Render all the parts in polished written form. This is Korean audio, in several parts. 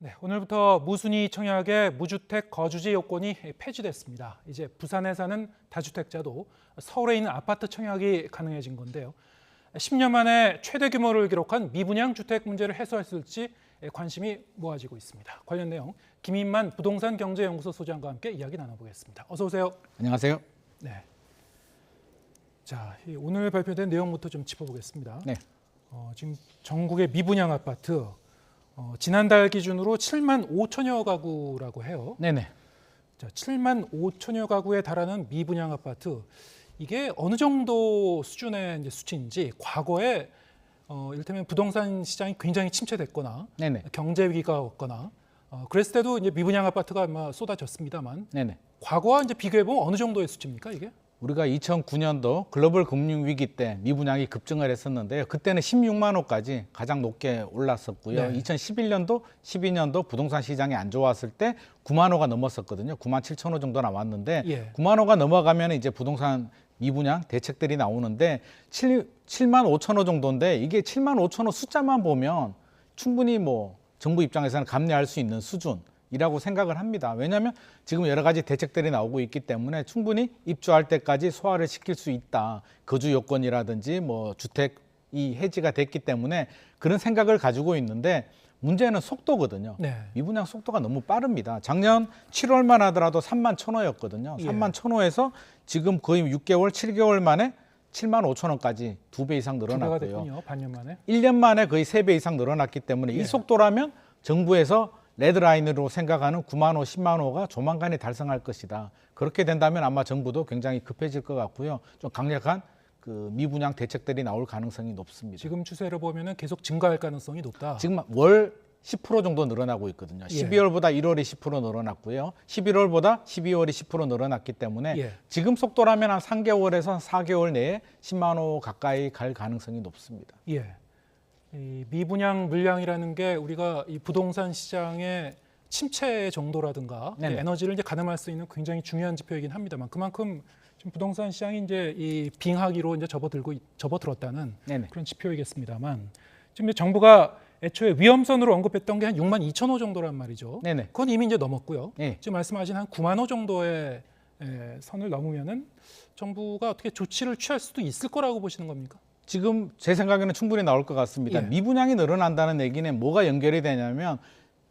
네, 오늘부터 무순위 청약의 무주택 거주지 요건이 폐지됐습니다. 이제 부산에 사는 다주택자도 서울에 있는 아파트 청약이 가능해진 건데요. 10년 만에 최대 규모를 기록한 미분양 주택 문제를 해소했을지 관심이 모아지고 있습니다. 관련 내용 김인만 부동산 경제연구소 소장과 함께 이야기 나눠보겠습니다. 어서 오세요. 안녕하세요. 네. 자, 오늘 발표된 내용부터 좀 짚어보겠습니다. 네. 지금 전국의 미분양 아파트 지난달 기준으로 7만 5천여 가구라고 해요. 네네. 자, 7만 5천여 가구에 달하는 미분양 아파트, 이게 어느 정도 수준의 이제 수치인지, 과거에 이를테면 부동산 시장이 굉장히 침체됐거나 네네. 경제 위기가 왔거나 그랬을 때도 이제 미분양 아파트가 아마 쏟아졌습니다만, 네네. 과거와 이제 비교해 보면 어느 정도의 수치입니까 이게? 우리가 2009년도 글로벌 금융 위기 때 미분양이 급증을 했었는데요. 그때는 16만 호까지 가장 높게 올랐었고요. 네. 2011년도, 12년도 부동산 시장이 안 좋았을 때 9만 호가 넘었었거든요. 9만 7천 호 정도 나왔는데 예. 9만 호가 넘어가면 이제 부동산 미분양 대책들이 나오는데 7만 5천 호 정도인데, 이게 7만 5천 호 숫자만 보면 충분히 뭐 정부 입장에서는 감내할 수 있는 수준이라고 생각을 합니다. 왜냐하면 지금 여러 가지 대책들이 나오고 있기 때문에 충분히 입주할 때까지 소화를 시킬 수 있다. 거주 요건이라든지 뭐 주택이 해지가 됐기 때문에 그런 생각을 가지고 있는데, 문제는 속도거든요. 네. 미분양 속도가 너무 빠릅니다. 작년 7월만 하더라도 3만 1,000호였거든요. 예. 3만 1,000호에서 지금 거의 6개월, 7개월 만에 7만 5천 호까지 2배 이상 두 배가 늘어났고요. 됐군요. 반년 만에. 1년 만에 거의 3배 이상 늘어났기 때문에 예. 이 속도라면 정부에서 레드라인으로 생각하는 9만 호, 10만 호가 조만간에 달성할 것이다. 그렇게 된다면 아마 정부도 굉장히 급해질 것 같고요. 좀 강력한 그 미분양 대책들이 나올 가능성이 높습니다. 지금 추세를 보면은 계속 증가할 가능성이 높다. 지금 월 10% 정도 늘어나고 있거든요. 예. 12월보다 1월이 10% 늘어났고요. 11월보다 12월이 10% 늘어났기 때문에 예. 지금 속도라면 한 3개월에서 4개월 내에 10만 호 가까이 갈 가능성이 높습니다. 예. 이 미분양 물량이라는 게 우리가 이 부동산 시장의 침체 정도라든가 네네. 에너지를 이제 가늠할 수 있는 굉장히 중요한 지표이긴 합니다만, 그만큼 지금 부동산 시장이 이제 이 빙하기로 이제 접어들었다는 네네. 그런 지표이겠습니다만, 지금 이제 정부가 애초에 위험선으로 언급했던 게 한 6만 2천 호 정도란 말이죠. 네네. 그건 이미 이제 넘었고요. 네. 지금 말씀하신 한 9만 호 정도의 선을 넘으면은 정부가 어떻게 조치를 취할 수도 있을 거라고 보시는 겁니까? 지금 제 생각에는 충분히 나올 것 같습니다. 예. 미분양이 늘어난다는 얘기는 뭐가 연결이 되냐면,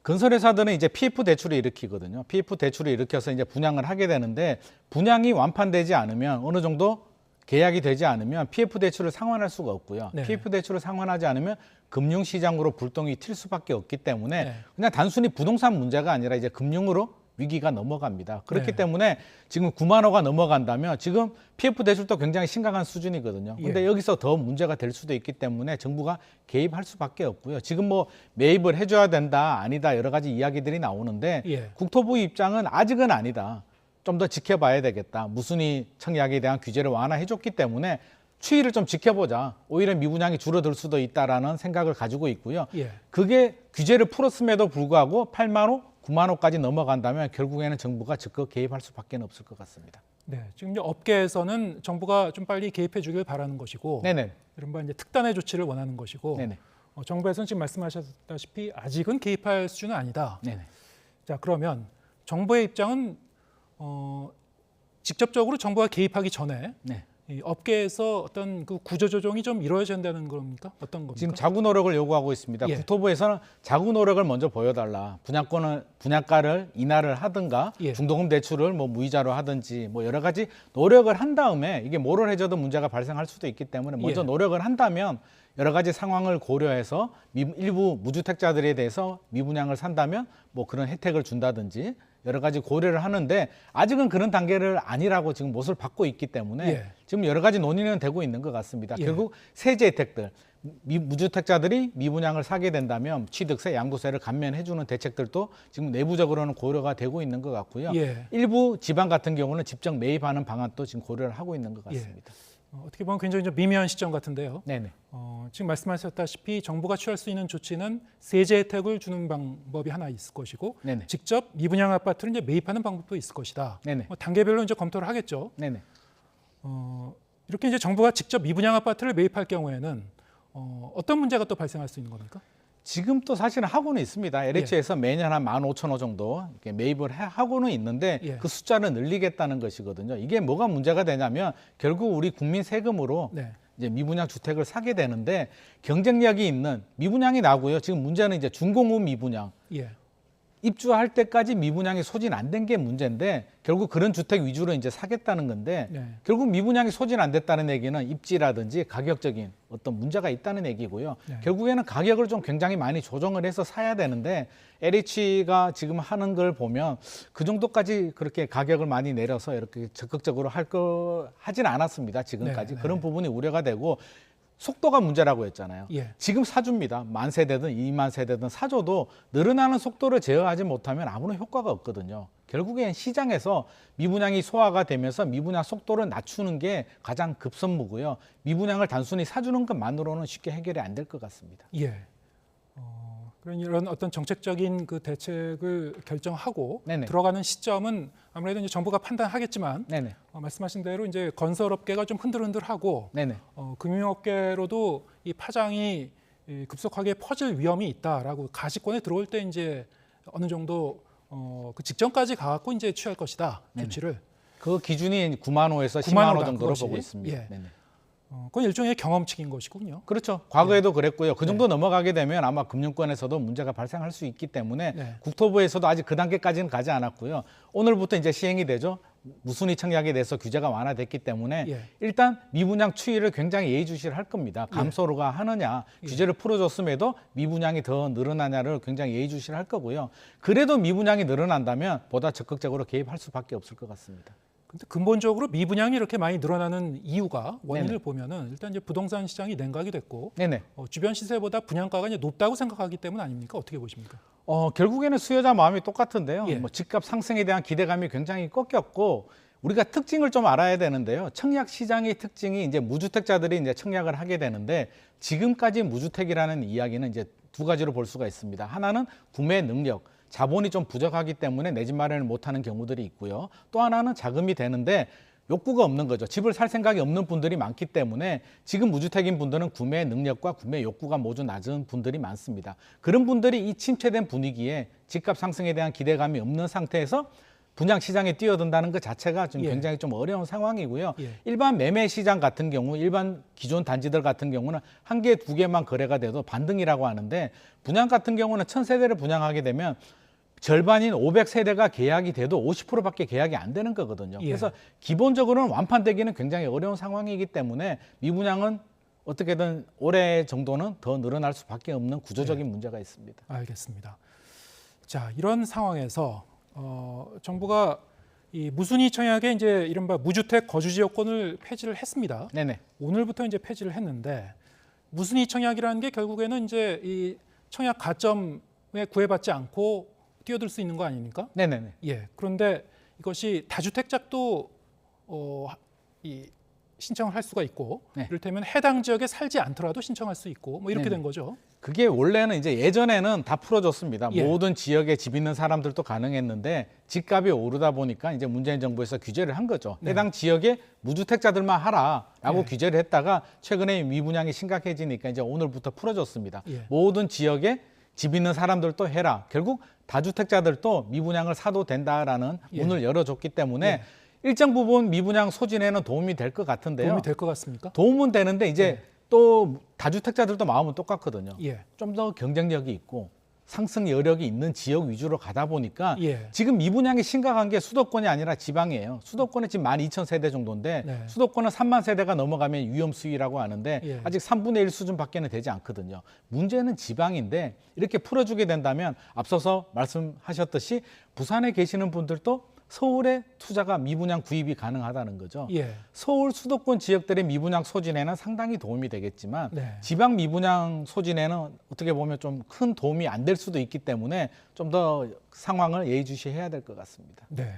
건설회사들은 이제 PF 대출을 일으키거든요. PF 대출을 일으켜서 이제 분양을 하게 되는데, 분양이 완판되지 않으면, 어느 정도 계약이 되지 않으면 PF 대출을 상환할 수가 없고요. 네. PF 대출을 상환하지 않으면 금융시장으로 불똥이 튈 수밖에 없기 때문에 네. 그냥 단순히 부동산 문제가 아니라 이제 금융으로 위기가 넘어갑니다. 그렇기 네. 때문에 지금 9만 호가 넘어간다면 지금 PF 대출도 굉장히 심각한 수준이거든요. 근데 예. 여기서 더 문제가 될 수도 있기 때문에 정부가 개입할 수밖에 없고요. 지금 뭐 매입을 해줘야 된다, 아니다, 여러 가지 이야기들이 나오는데 예. 국토부 입장은 아직은 아니다. 좀 더 지켜봐야 되겠다. 무순위 청약에 대한 규제를 완화해줬기 때문에 추이를 좀 지켜보자. 오히려 미분양이 줄어들 수도 있다라는 생각을 가지고 있고요. 예. 그게 규제를 풀었음에도 불구하고 8만 호, 9만 호까지 넘어간다면 결국에는 정부가 적극 개입할 수밖에 없을 것 같습니다. 네, 지금 이제 업계에서는 정부가 좀 빨리 개입해 주길 바라는 것이고, 네네. 이른바 이제 특단의 조치를 원하는 것이고, 네네. 정부에서는 지금 말씀하셨다시피 아직은 개입할 수준은 아니다. 네네. 자, 그러면 정부의 입장은 직접적으로 정부가 개입하기 전에 네. 이 업계에서 어떤 그 구조조정이 좀 이루어져야 된다는 겁니까? 어떤 겁니까? 지금 자구 노력을 요구하고 있습니다. 예. 국토부에서는 자구 노력을 먼저 보여달라. 분양가를 인하를 하든가 예. 중도금 대출을 뭐 무이자로 하든지 뭐 여러 가지 노력을 한 다음에, 이게 뭐를 해줘도 문제가 발생할 수도 있기 때문에 먼저 예. 노력을 한다면 여러 가지 상황을 고려해서 일부 무주택자들에 대해서 미분양을 산다면 뭐 그런 혜택을 준다든지 여러 가지 고려를 하는데, 아직은 그런 단계를 아니라고 지금 못을 받고 있기 때문에 예. 지금 여러 가지 논의는 되고 있는 것 같습니다. 예. 결국 세제 혜택들, 무주택자들이 미분양을 사게 된다면 취득세, 양도세를 감면해주는 대책들도 지금 내부적으로는 고려가 되고 있는 것 같고요. 예. 일부 지방 같은 경우는 직접 매입하는 방안도 지금 고려를 하고 있는 것 예. 같습니다. 어떻게 보면 굉장히 좀 미묘한 시점 같은데요. 네네. 지금 말씀하셨다시피 정부가 취할 수 있는 조치는 세제 혜택을 주는 방법이 하나 있을 것이고, 네네. 직접 미분양 아파트를 이제 매입하는 방법도 있을 것이다. 네네. 뭐 단계별로 이제 검토를 하겠죠. 네네. 이렇게 이제 정부가 직접 미분양 아파트를 매입할 경우에는 어떤 문제가 또 발생할 수 있는 겁니까? 지금 또 사실은 하고는 있습니다. LH에서 매년 한 15,000호 정도 이렇게 매입을 하고는 있는데 예. 그 숫자를 늘리겠다는 것이거든요. 이게 뭐가 문제가 되냐면 결국 우리 국민 세금으로 네. 이제 미분양 주택을 사게 되는데 경쟁력이 있는 미분양이 나고요. 지금 문제는 이제 준공후 미분양. 예. 입주할 때까지 미분양이 소진 안 된 게 문제인데 결국 그런 주택 위주로 이제 사겠다는 건데 네. 결국 미분양이 소진 안 됐다는 얘기는 입지라든지 가격적인 어떤 문제가 있다는 얘기고요. 네. 결국에는 가격을 좀 굉장히 많이 조정을 해서 사야 되는데 LH가 지금 하는 걸 보면 그 정도까지 그렇게 가격을 많이 내려서 이렇게 적극적으로 하진 않았습니다. 지금까지. 네. 그런 부분이 우려가 되고 속도가 문제라고 했잖아요. 예. 지금 사줍니다. 10,000세대든 20,000세대든 사줘도 늘어나는 속도를 제어하지 못하면 아무런 효과가 없거든요. 결국엔 시장에서 미분양이 소화가 되면서 미분양 속도를 낮추는 게 가장 급선무고요. 미분양을 단순히 사주는 것만으로는 쉽게 해결이 안 될 것 같습니다. 예. 그런 이런 어떤 정책적인 그 대책을 결정하고 네네. 들어가는 시점은 아무래도 이제 정부가 판단하겠지만 네네. 말씀하신 대로 이제 건설업계가 좀 흔들흔들하고 네네. 금융업계로도 이 파장이 급속하게 퍼질 위험이 있다라고 가시권에 들어올 때 이제 어느 정도 그 직전까지 가갖고 이제 취할 것이다 조치를. 그 기준이 9만 호에서 9만 10만 호 호다, 정도로 그것이. 보고 있습니다. 예. 네네. 그건 일종의 경험칙인 것이군요. 그렇죠. 과거에도 그랬고요. 그 정도 넘어가게 되면 아마 금융권에서도 문제가 발생할 수 있기 때문에 네. 국토부에서도 아직 그 단계까지는 가지 않았고요. 오늘부터 이제 시행이 되죠. 무순위 청약에 대해서 규제가 완화됐기 때문에 예. 일단 미분양 추이를 굉장히 예의주시를 할 겁니다. 감소가 하느냐, 규제를 풀어줬음에도 미분양이 더 늘어나냐를 굉장히 예의주시를 할 거고요. 그래도 미분양이 늘어난다면 보다 적극적으로 개입할 수밖에 없을 것 같습니다. 근데 근본적으로 미분양이 이렇게 많이 늘어나는 이유가 원인을 네네. 보면은 일단 이제 부동산 시장이 냉각이 됐고 네네. 주변 시세보다 분양가가 이제 높다고 생각하기 때문 아닙니까? 어떻게 보십니까? 결국에는 수요자 마음이 똑같은데요. 예. 뭐 집값 상승에 대한 기대감이 굉장히 꺾였고 우리가 특징을 좀 알아야 되는데요. 청약 시장의 특징이 이제 무주택자들이 이제 청약을 하게 되는데 지금까지 무주택이라는 이야기는 이제 두 가지로 볼 수가 있습니다. 하나는 구매 능력, 자본이 좀 부족하기 때문에 내 집 마련을 못하는 경우들이 있고요. 또 하나는 자금이 되는데 욕구가 없는 거죠. 집을 살 생각이 없는 분들이 많기 때문에 지금 무주택인 분들은 구매 능력과 구매 욕구가 모두 낮은 분들이 많습니다. 그런 분들이 이 침체된 분위기에 집값 상승에 대한 기대감이 없는 상태에서 분양 시장에 뛰어든다는 것 자체가 좀 예. 굉장히 좀 어려운 상황이고요. 예. 일반 매매 시장 같은 경우, 일반 기존 단지들 같은 경우는 한 개, 두 개만 거래가 돼도 반등이라고 하는데 분양 같은 경우는 1,000세대를 분양하게 되면 절반인 500세대가 계약이 돼도 50%밖에 계약이 안 되는 거거든요. 예. 그래서 기본적으로는 완판되기는 굉장히 어려운 상황이기 때문에 미분양은 어떻게든 올해 정도는 더 늘어날 수밖에 없는 구조적인 문제가 있습니다. 알겠습니다. 자, 이런 상황에서 정부가 이 무순위 청약에 이제 이른바 무주택 거주지 요건을 폐지를 했습니다. 네네. 오늘부터 이제 폐지를 했는데 무순위 청약이라는 게 결국에는 이제 이 청약 가점에 구애받지 않고 뛰어들 수 있는 거 아닙니까? 네네네. 예. 그런데 이것이 다주택자도 이 신청을 할 수가 있고 네. 이를테면 해당 지역에 살지 않더라도 신청할 수 있고 뭐 이렇게 네네. 된 거죠. 그게 원래는 이제 예전에는 다 풀어줬습니다. 예. 모든 지역에 집 있는 사람들도 가능했는데 집값이 오르다 보니까 이제 문재인 정부에서 규제를 한 거죠. 네. 해당 지역에 무주택자들만 하라라고 예. 규제를 했다가 최근에 미분양이 심각해지니까 이제 오늘부터 풀어줬습니다. 예. 모든 지역에 집 있는 사람들도 해라. 결국 다주택자들도 미분양을 사도 된다라는 예. 문을 열어줬기 때문에 예. 일정 부분 미분양 소진에는 도움이 될 것 같은데요. 도움이 될 것 같습니까? 도움은 되는데 이제 예. 또 다주택자들도 마음은 똑같거든요. 예. 좀 더 경쟁력이 있고 상승 여력이 있는 지역 위주로 가다 보니까 예. 지금 미분양이 심각한 게 수도권이 아니라 지방이에요. 수도권은 지금 12,000세대 정도인데 네. 수도권은 3만 세대가 넘어가면 위험 수위라고 하는데 예. 아직 3분의 1 수준밖에는 되지 않거든요. 문제는 지방인데 이렇게 풀어주게 된다면 앞서서 말씀하셨듯이 부산에 계시는 분들도 서울에 투자가 미분양 구입이 가능하다는 거죠. 예. 서울 수도권 지역들의 미분양 소진에는 상당히 도움이 되겠지만 네. 지방 미분양 소진에는 어떻게 보면 좀 큰 도움이 안 될 수도 있기 때문에 좀 더 상황을 예의주시해야 될 것 같습니다. 네.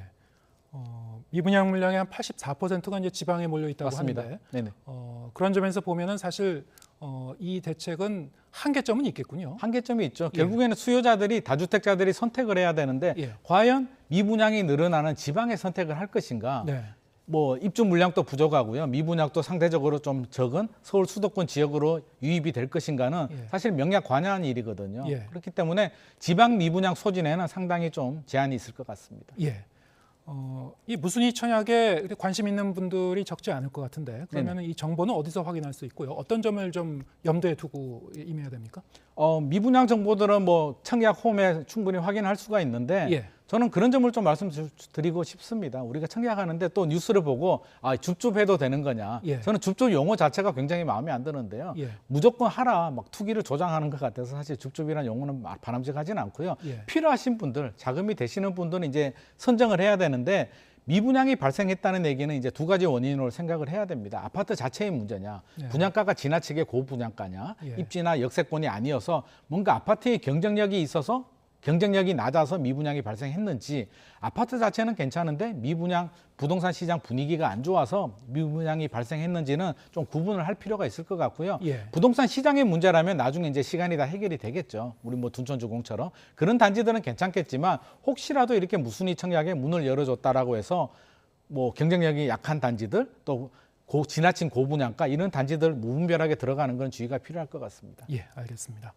미분양 물량의 한 84%가 이제 지방에 몰려 있다고 맞습니다. 하는데 네네. 그런 점에서 보면은 사실 이 대책은 한계점은 있겠군요. 한계점이 있죠. 예. 결국에는 수요자들이 다주택자들이 선택을 해야 되는데 예. 과연 미분양이 늘어나는 지방에 선택을 할 것인가? 네. 뭐 입주 물량도 부족하고요. 미분양도 상대적으로 좀 적은 서울 수도권 지역으로 유입이 될 것인가는 예. 사실 명약관여한 일이거든요. 예. 그렇기 때문에 지방 미분양 소진에는 상당히 좀 제한이 있을 것 같습니다. 예. 이 무순위 청약에 관심 있는 분들이 적지 않을 것 같은데 그러면 이 정보는 어디서 확인할 수 있고요? 어떤 점을 좀 염두에 두고 임해야 됩니까? 미분양 정보들은 뭐 청약 홈에 충분히 확인할 수가 있는데 예. 저는 그런 점을 좀 말씀드리고 싶습니다. 우리가 청약하는데 또 뉴스를 보고 줍줍해도 되는 거냐? 예. 저는 줍줍 용어 자체가 굉장히 마음에 안 드는데요. 예. 무조건 하라 막 투기를 조장하는 것 같아서 사실 줍줍이라는 용어는 바람직하지는 않고요. 예. 필요하신 분들, 자금이 되시는 분들은 이제 선정을 해야 되는데 미분양이 발생했다는 얘기는 이제 두 가지 원인으로 생각을 해야 됩니다. 아파트 자체의 문제냐, 예. 분양가가 지나치게 고분양가냐, 예. 입지나 역세권이 아니어서 뭔가 아파트의 경쟁력이 있어서 경쟁력이 낮아서 미분양이 발생했는지 아파트 자체는 괜찮은데 미분양 부동산 시장 분위기가 안 좋아서 미분양이 발생했는지는 좀 구분을 할 필요가 있을 것 같고요. 예. 부동산 시장의 문제라면 나중에 이제 시간이 다 해결이 되겠죠. 우리 뭐 둔촌주공처럼 그런 단지들은 괜찮겠지만 혹시라도 이렇게 무순위 청약에 문을 열어줬다라고 해서 뭐 경쟁력이 약한 단지들 또 지나친 고분양가 이런 단지들 무분별하게 들어가는 건 주의가 필요할 것 같습니다. 예, 알겠습니다.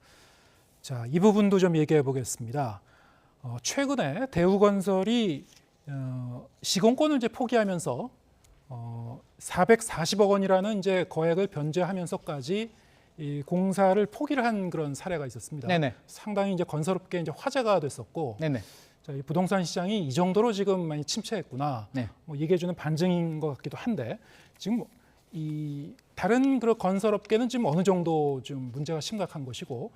자, 이 부분도 좀 얘기해 보겠습니다. 최근에 대우건설이 시공권을 이제 포기하면서 440억 원이라는 이제 거액을 변제하면서까지 이 공사를 포기를 한 그런 사례가 있었습니다. 네네. 상당히 이제 건설업계 이제 화제가 됐었고, 네네. 자, 이 부동산 시장이 이 정도로 지금 많이 침체했구나. 네. 뭐 얘기해주는 반증인 것 같기도 한데 지금 이 다른 그런 건설업계는 지금 어느 정도 좀 문제가 심각한 것이고.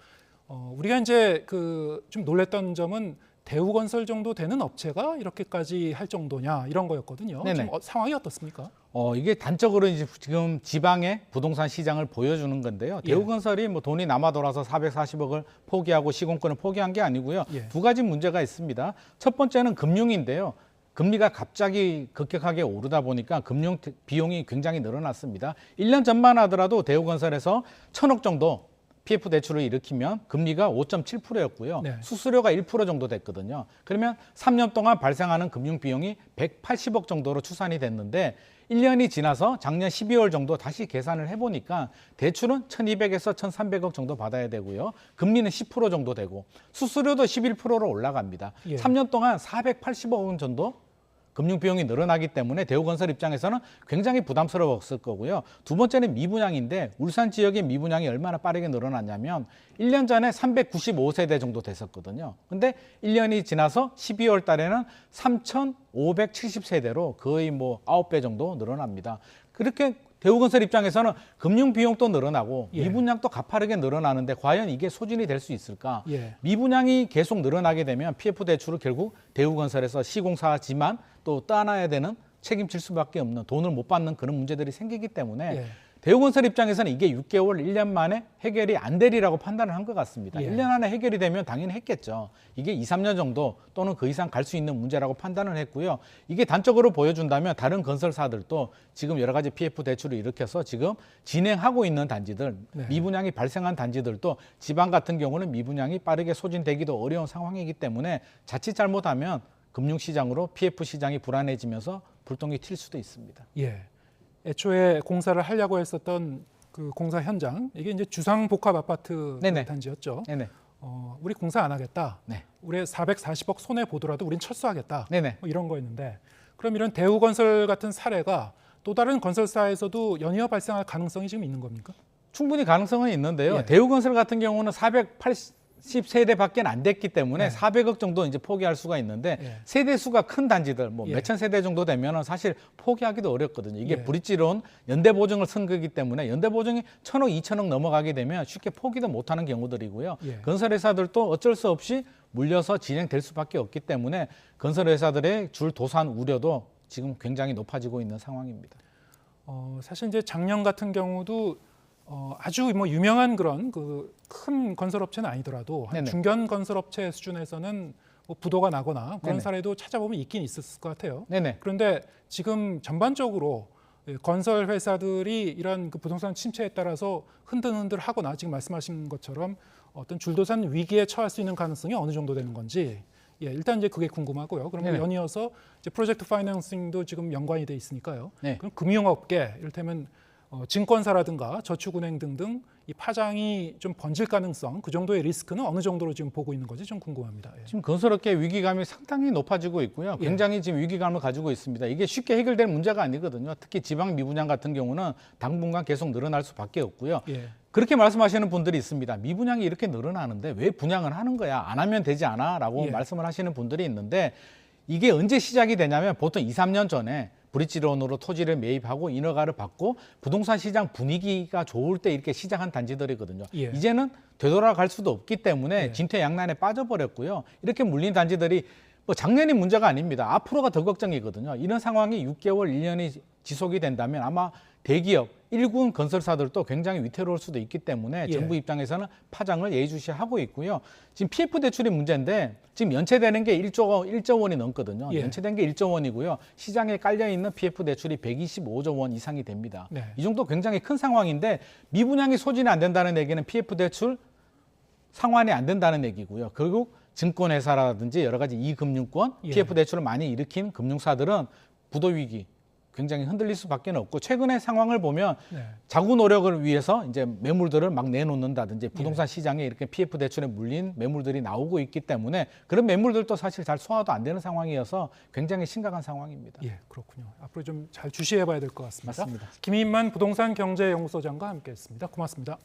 우리가 이제 그 좀 놀랬던 점은 대우건설 정도 되는 업체가 이렇게까지 할 정도냐 이런 거였거든요. 네네. 지금 상황이 어떻습니까? 이게 단적으로 이제 지금 지방의 부동산 시장을 보여주는 건데요. 예. 대우건설이 뭐 돈이 남아 돌아서 440억을 포기하고 시공권을 포기한 게 아니고요. 예. 두 가지 문제가 있습니다. 첫 번째는 금융인데요. 금리가 갑자기 급격하게 오르다 보니까 금융 비용이 굉장히 늘어났습니다. 1년 전만 하더라도 대우건설에서 1,000억 정도 PF 대출을 일으키면 금리가 5.7%였고요. 네. 수수료가 1% 정도 됐거든요. 그러면 3년 동안 발생하는 금융 비용이 180억 정도로 추산이 됐는데 1년이 지나서 작년 12월 정도 다시 계산을 해보니까 대출은 1,200에서 1,300억 정도 받아야 되고요. 금리는 10% 정도 되고 수수료도 11%로 올라갑니다. 예. 3년 동안 480억 원 정도 금융 비용이 늘어나기 때문에 대우건설 입장에서는 굉장히 부담스러웠을 거고요. 두 번째는 미분양인데 울산 지역의 미분양이 얼마나 빠르게 늘어났냐면 1년 전에 395세대 정도 됐었거든요. 근데 1년이 지나서 12월 달에는 3,570세대로 거의 뭐 9배 정도 늘어납니다. 그렇게 대우건설 입장에서는 금융 비용도 늘어나고 예. 미분양도 가파르게 늘어나는데 과연 이게 소진이 될 수 있을까? 예. 미분양이 계속 늘어나게 되면 PF 대출을 결국 대우건설에서 시공사지만 또 떠안아야 되는 책임질 수밖에 없는 돈을 못 받는 그런 문제들이 생기기 때문에 예. 대우건설 입장에서는 이게 6개월, 1년 만에 해결이 안 되리라고 판단을 한 것 같습니다. 예. 1년 안에 해결이 되면 당연히 했겠죠. 이게 2, 3년 정도 또는 그 이상 갈 수 있는 문제라고 판단을 했고요. 이게 단적으로 보여준다면 다른 건설사들도 지금 여러 가지 PF 대출을 일으켜서 지금 진행하고 있는 단지들, 네. 미분양이 발생한 단지들도 지방 같은 경우는 미분양이 빠르게 소진되기도 어려운 상황이기 때문에 자칫 잘못하면 금융시장으로 PF 시장이 불안해지면서 불똥이 튈 수도 있습니다. 예. 애초에 공사를 하려고 했었던 그 공사 현장 이게 이제 주상복합 아파트 네네. 단지였죠. 네네. 우리 공사 안 하겠다. 네. 우리 440억 손해 보더라도 우린 철수하겠다. 네네. 뭐 이런 거였는데 그럼 이런 대우건설 같은 사례가 또 다른 건설사에서도 연이어 발생할 가능성이 지금 있는 겁니까? 충분히 가능성은 있는데요. 예. 대우건설 같은 경우는 480세대밖에 안 됐기 때문에 예. 400억 정도 이제 포기할 수가 있는데 예. 세대 수가 큰 단지들 뭐 예. 몇천 세대 정도 되면은 사실 포기하기도 어렵거든요. 이게 예. 브릿지론 연대 보증을 쓴 거기 때문에 연대 보증이 1,000억, 2,000억 넘어가게 되면 쉽게 포기도 못하는 경우들이고요. 예. 건설회사들도 어쩔 수 없이 물려서 진행될 수밖에 없기 때문에 건설회사들의 줄 도산 우려도 지금 굉장히 높아지고 있는 상황입니다. 사실 이제 작년 같은 경우도 아주 뭐 유명한 그런 그 큰 건설업체는 아니더라도 한 네네. 중견 건설업체 수준에서는 뭐 부도가 나거나 그런 네네. 사례도 찾아보면 있긴 있었을 것 같아요. 네네. 그런데 지금 전반적으로 건설 회사들이 이런 그 부동산 침체에 따라서 흔들흔들하거나 지금 말씀하신 것처럼 어떤 줄도산 위기에 처할 수 있는 가능성이 어느 정도 되는 건지 예, 일단 이제 그게 궁금하고요. 그러면 네네. 연이어서 이제 프로젝트 파이낸싱도 지금 연관이 돼 있으니까요. 네. 그럼 금융업계, 이를테면 증권사라든가 저축은행 등등 이 파장이 좀 번질 가능성, 그 정도의 리스크는 어느 정도로 지금 보고 있는 건지 좀 궁금합니다. 예. 지금 건설업계 위기감이 상당히 높아지고 있고요. 굉장히 지금 위기감을 가지고 있습니다. 이게 쉽게 해결될 문제가 아니거든요. 특히 지방 미분양 같은 경우는 당분간 계속 늘어날 수밖에 없고요. 예. 그렇게 말씀하시는 분들이 있습니다. 미분양이 이렇게 늘어나는데 왜 분양을 하는 거야? 안 하면 되지 않아? 라고 예. 말씀을 하시는 분들이 있는데 이게 언제 시작이 되냐면 보통 2, 3년 전에 브릿지론으로 토지를 매입하고 인허가를 받고 부동산 시장 분위기가 좋을 때 이렇게 시작한 단지들이거든요. 예. 이제는 되돌아갈 수도 없기 때문에 예. 진퇴양난에 빠져버렸고요. 이렇게 물린 단지들이 뭐 작년이 문제가 아닙니다. 앞으로가 더 걱정이거든요. 이런 상황이 6개월, 1년이 지속이 된다면 아마 대기업, 일군 건설사들도 굉장히 위태로울 수도 있기 때문에 예. 정부 입장에서는 파장을 예의주시하고 있고요. 지금 PF 대출이 문제인데 지금 연체되는 게 1조 원이 넘거든요. 예. 연체된 게 1조 원이고요. 시장에 깔려있는 PF 대출이 125조 원 이상이 됩니다. 네. 이 정도 굉장히 큰 상황인데 미분양이 소진이 안 된다는 얘기는 PF 대출 상환이 안 된다는 얘기고요. 결국 증권회사라든지 여러 가지 이금융권, 예. PF 대출을 많이 일으킨 금융사들은 부도 위기 굉장히 흔들릴 수밖에 없고 최근의 상황을 보면 네. 자구 노력을 위해서 이제 매물들을 막 내놓는다든지 부동산 시장에 이렇게 PF 대출에 물린 매물들이 나오고 있기 때문에 그런 매물들도 사실 잘 소화도 안 되는 상황이어서 굉장히 심각한 상황입니다. 예, 그렇군요. 앞으로 좀 잘 주시해봐야 될 것 같습니다. 맞습니다. 김인만 부동산 경제연구소장과 함께했습니다. 고맙습니다.